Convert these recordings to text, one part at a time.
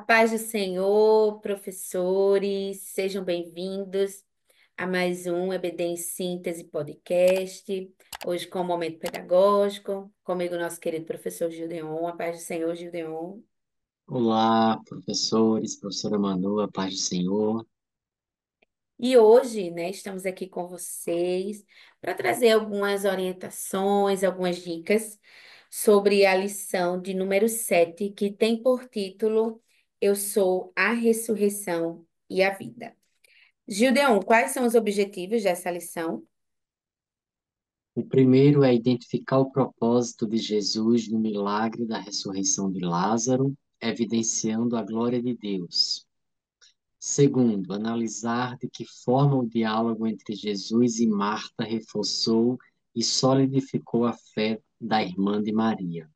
Paz do Senhor, professores, sejam bem-vindos a mais um EBD em Síntese Podcast. Hoje com o Momento Pedagógico, comigo nosso querido professor Gildeon. A paz do Senhor, Gildeon. Olá, professores, professora Manu, a paz do Senhor. E hoje, né, estamos aqui com vocês para trazer algumas orientações, algumas dicas sobre a lição de número 7, que tem por título Eu sou a ressurreição e a vida. Gildeon, quais são os objetivos dessa lição? O primeiro é identificar o propósito de Jesus no milagre da ressurreição de Lázaro, evidenciando a glória de Deus. Segundo, analisar de que forma o diálogo entre Jesus e Marta reforçou e solidificou a fé da irmã de Maria.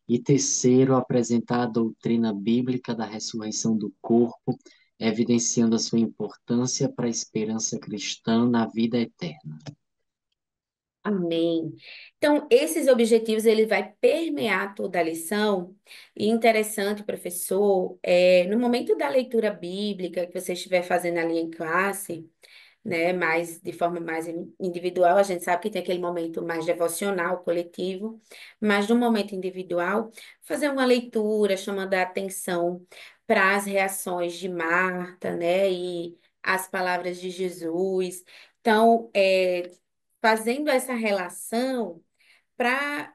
E terceiro, apresentar a doutrina bíblica da ressurreição do corpo, evidenciando a sua importância para a esperança cristã na vida eterna. Amém. Então, esses objetivos ele vai permear toda a lição. E interessante, professor, no momento da leitura bíblica que você estiver fazendo ali em classe, né, mais de forma mais individual, a gente sabe que tem aquele momento mais devocional, coletivo, mas no momento individual, fazer uma leitura chamando a atenção para as reações de Marta, né, e as palavras de Jesus. Então, fazendo essa relação para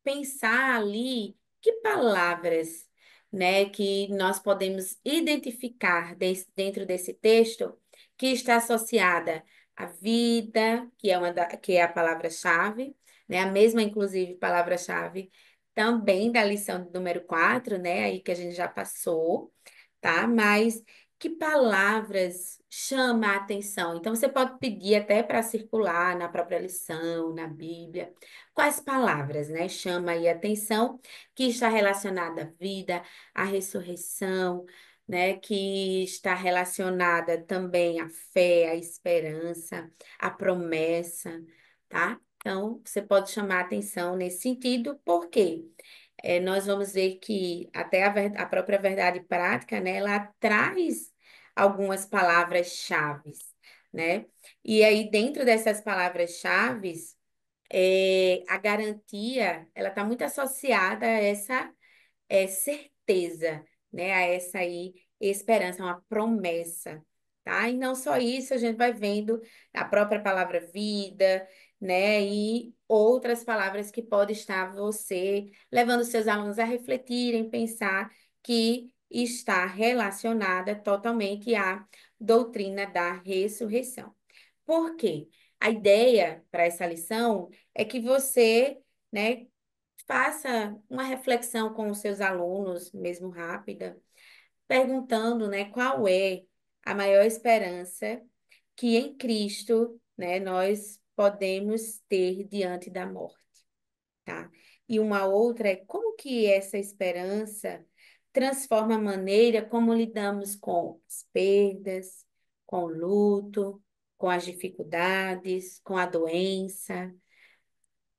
pensar ali que palavras, né, que nós podemos identificar dentro desse texto que está associada à vida, que é que é a palavra-chave, né, a mesma, inclusive, palavra-chave também da lição número 4, né, aí que a gente já passou, tá? Mas que palavras chama a atenção? Então, você pode pedir até para circular na própria lição, na Bíblia. Quais palavras, né, chama aí a atenção que está relacionada à vida, à ressurreição, né, que está relacionada também à fé, à esperança, à promessa, tá? Então, você pode chamar a atenção nesse sentido, por quê? Nós vamos ver que até a própria verdade prática, né, ela traz algumas palavras-chave, né? E aí, dentro dessas palavras-chave, a garantia, ela está muito associada a essa certeza, né? A essa aí esperança, uma promessa, tá? E não só isso, a gente vai vendo a própria palavra vida, né? E outras palavras que pode estar você levando seus alunos a refletirem, pensar que está relacionada totalmente à doutrina da ressurreição. Por quê? A ideia para essa lição é que você, né, faça uma reflexão com os seus alunos, mesmo rápida, perguntando, né, qual é a maior esperança que em Cristo, né, nós podemos ter diante da morte, tá? E uma outra é como que essa esperança transforma a maneira como lidamos com as perdas, com o luto, com as dificuldades, com a doença.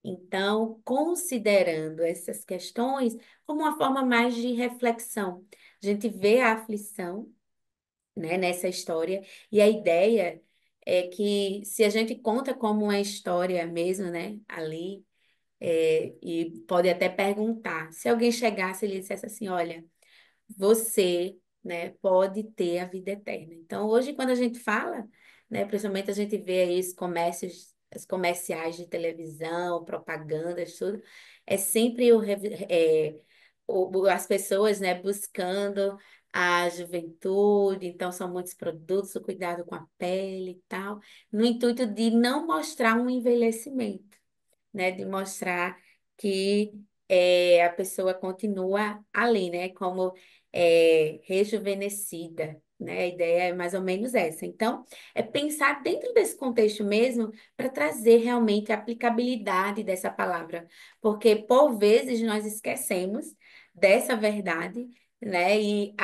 Então, considerando essas questões como uma forma mais de reflexão, a gente vê a aflição, né, nessa história, e a ideia é que se a gente conta como uma história mesmo, né, ali, e pode até perguntar, se alguém chegasse e lhe dissesse assim, olha, você, né, pode ter a vida eterna. Então, hoje, quando a gente fala, né, principalmente a gente vê aí os comércios, os comerciais de televisão, propagandas, tudo, é sempre as pessoas, né, buscando a juventude, então são muitos produtos, o cuidado com a pele e tal, no intuito de não mostrar um envelhecimento, né? De mostrar que a pessoa continua ali, né? Como rejuvenescida, né? A ideia é mais ou menos essa. Então, é pensar dentro desse contexto mesmo para trazer realmente a aplicabilidade dessa palavra, porque por vezes nós esquecemos dessa verdade, né? E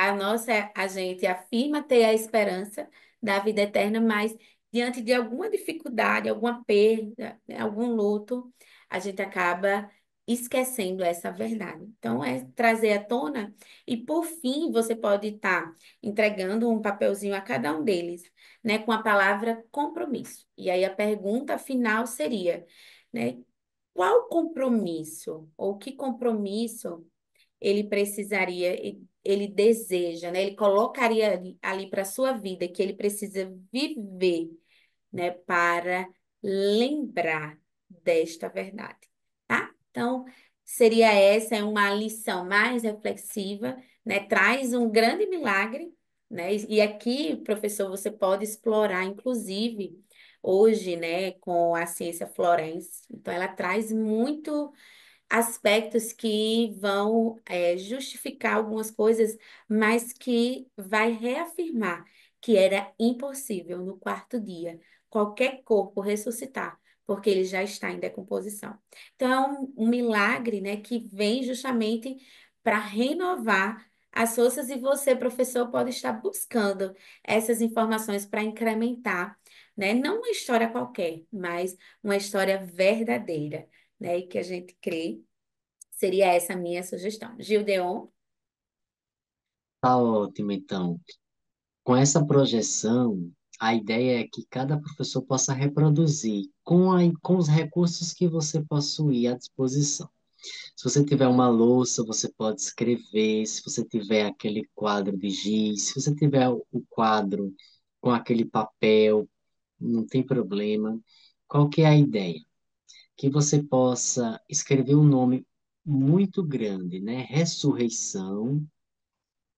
a gente afirma ter a esperança da vida eterna, mas diante de alguma dificuldade, alguma perda, né, algum luto, a gente acaba esquecendo essa verdade. Então, é trazer à tona e, por fim, você pode estar entregando um papelzinho a cada um deles, né, com a palavra compromisso. E aí a pergunta final seria, né, qual compromisso ou que compromisso ele precisaria, ele deseja, né? Ele colocaria ali para a sua vida que ele precisa viver, né, para lembrar desta verdade, tá? Então, seria essa é uma lição mais reflexiva, né? Traz um grande milagre, né? E aqui, professor, você pode explorar, inclusive, hoje, né, com a ciência forense. Então, ela traz muito aspectos que vão justificar algumas coisas, mas que vai reafirmar que era impossível no quarto dia qualquer corpo ressuscitar, porque ele já está em decomposição. Então é um milagre, né, que vem justamente para renovar as forças e você, professor, pode estar buscando essas informações para incrementar, né, não uma história qualquer, mas uma história verdadeira, né, e que a gente crê. Seria essa a minha sugestão. Gildeon, Tá ótimo, então. Com essa projeção, a ideia é que cada professor possa reproduzir com os recursos que você possuir à disposição. Se você tiver uma louça, você pode escrever. Se você tiver aquele quadro de giz, se você tiver o quadro com aquele papel, não tem problema. Qual que é a ideia? Que você possa escrever um nome muito grande, né? Ressurreição,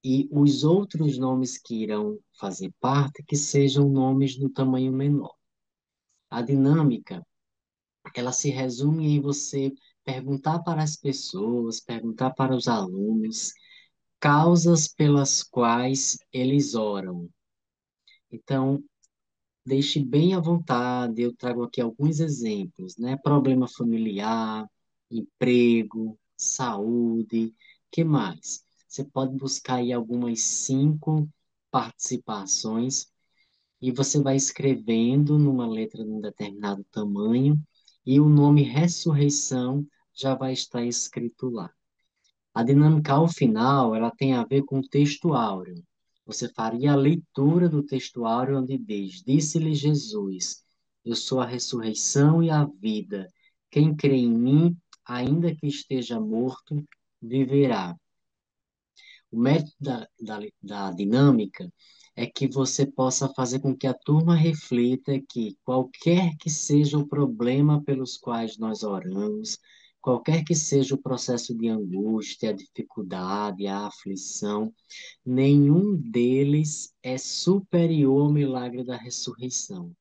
e os outros nomes que irão fazer parte, que sejam nomes no tamanho menor. A dinâmica, ela se resume em você perguntar para as pessoas, perguntar para os alunos, causas pelas quais eles oram. Então, deixe bem à vontade, eu trago aqui alguns exemplos, né? Problema familiar, emprego, saúde, que mais? Você pode buscar aí algumas 5 participações e você vai escrevendo numa letra de um determinado tamanho e o nome ressurreição já vai estar escrito lá. A dinâmica ao final, ela tem a ver com o texto áureo. Você faria a leitura do texto áureo onde diz: Disse-lhe Jesus, eu sou a ressurreição e a vida. Quem crê em mim, ainda que esteja morto, viverá. O mérito da dinâmica é que você possa fazer com que a turma reflita que qualquer que seja o problema pelos quais nós oramos, qualquer que seja o processo de angústia, a dificuldade, a aflição, nenhum deles é superior ao milagre da ressurreição.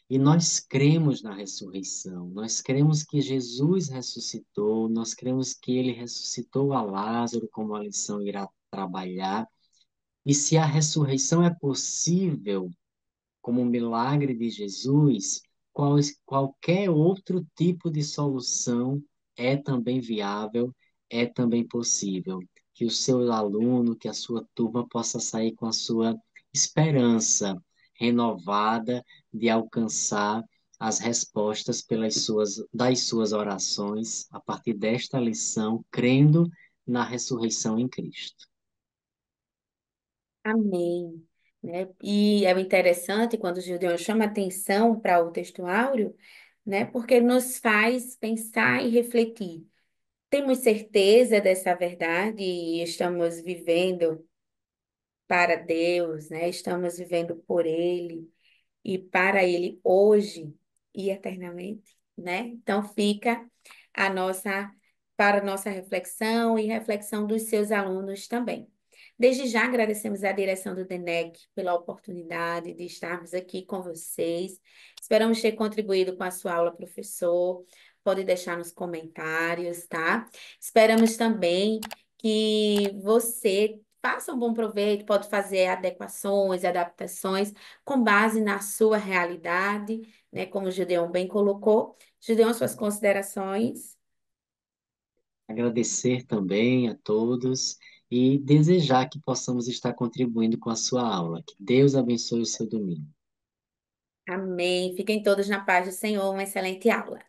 E nós cremos na ressurreição, nós cremos que Jesus ressuscitou, nós cremos que ele ressuscitou a Lázaro, como a lição irá trabalhar. E se a ressurreição é possível, como um milagre de Jesus, qualquer outro tipo de solução é também viável, é também possível. Que o seu aluno, que a sua turma possa sair com a sua esperança renovada de alcançar as respostas das suas orações a partir desta lição, crendo na ressurreição em Cristo. amém. Né? E é interessante quando o Gildeon chama atenção para o texto áureo, né? Porque nos faz pensar e refletir. Temos certeza dessa verdade e estamos vivendo para Deus, né? Estamos vivendo por Ele e para Ele hoje e eternamente, né? Então fica a nossa para a nossa reflexão e reflexão dos seus alunos também. Desde já agradecemos à direção do DENEC pela oportunidade de estarmos aqui com vocês. Esperamos ter contribuído com a sua aula, professor. Pode deixar nos comentários, tá? Esperamos também que você faça um bom proveito, pode fazer adequações, adaptações com base na sua realidade, né? Como o Gideon bem colocou. Gideon, suas considerações. Agradecer também a todos e desejar que possamos estar contribuindo com a sua aula. Que Deus abençoe o seu domingo. Amém. Fiquem todos na paz do Senhor. Uma excelente aula.